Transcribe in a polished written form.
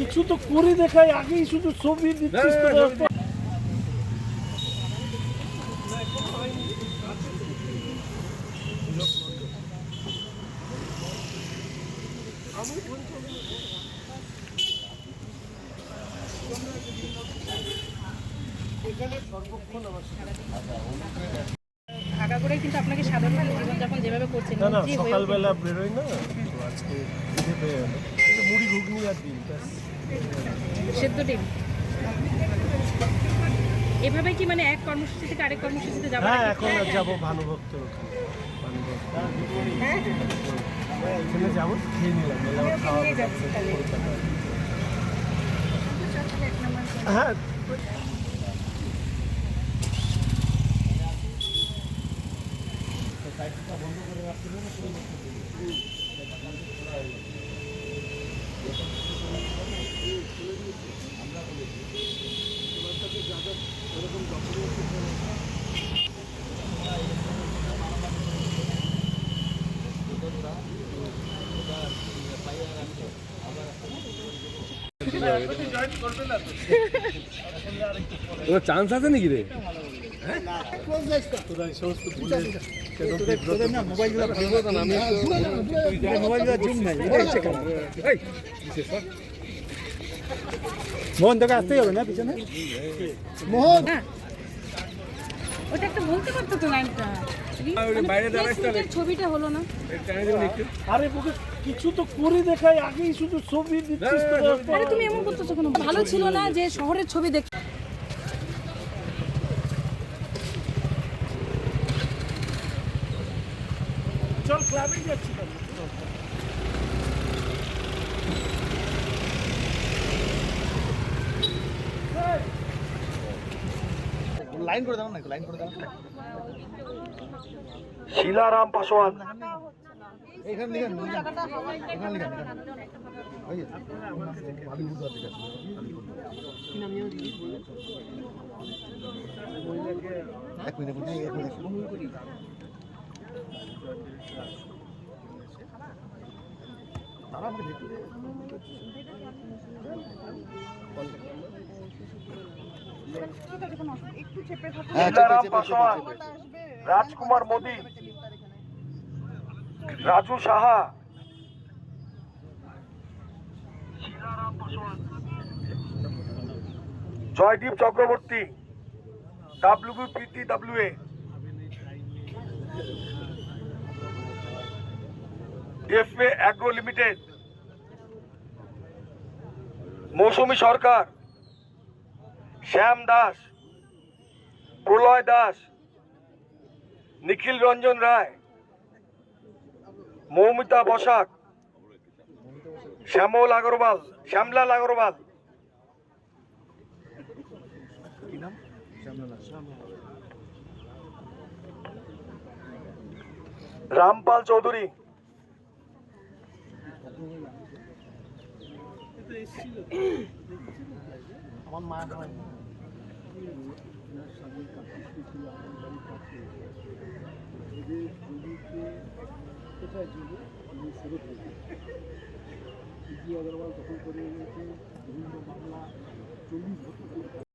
কিছু তো করে দেখাই, আগেই শুধু ছবি দিচ্ছিস তো। এখানে সর্বক্ষণ আমার আগাগোড়াই কিন্তু আপনাকে সাধারণ জীবনযাপন যেভাবে করছেন, না না, সকালবেলা বেরোই না তো, আজকে খিদে পেয়ে গেল, মুড়ি ঘুগনি আর ডিম ব্যাস। সেদ্ধ ডিম। এভাবে কি মানে এক কর্মসূচি থেকে আরেক কর্মসূচিতে যাবো? হ্যাঁ, এখন আর যাবো ভানুভক্তের ওখানে। এখানে যাবো, খেয়ে নিলাম, মেলা খাওয়া হ্যাঁ। বন্ধ করে রাখতে চান্স আছে নাকি রে? মোহন তোকে আসতেই হবে না পিছনে। মোহন ওটা একটা বলতে পারতো তো লাইনটা, ছবিটা হলো না। আরে বুকে কিছু তো করে দেখাই, আগেই শুধু ছবি দিচ্ছিস তো। আরে তুমি এমন করতেছো কেন? ভালো ছিল না যে শহরের ছবি দেখ। চল ক্লাবে যাচ্ছি। লাইন করে দাও না, লাইন করে দাও। শিলারাম পাসওয়ান। এখানে লিখেন, এখানে লিখেন। ওই আলিপুরদুয়ার লিখেন। এক মিনিট বুঝি, এক মিনিট। তারা আমাকে দেখতে Shilaram Paswan, Rajkumar Modi, Raju Saha, Joydeep Chakraborty, WPTWA, FA agro limited, Mousumi Sarkar, Shyam Das, Pralay Das, Nikhil Ranjan Roy, Moumita Basak, Shyamlal Agarwal, Rampal Chowdhury, আমার মা আগরওয়াল দখল করে নিয়েছে বিভিন্ন মামলা 40 বছর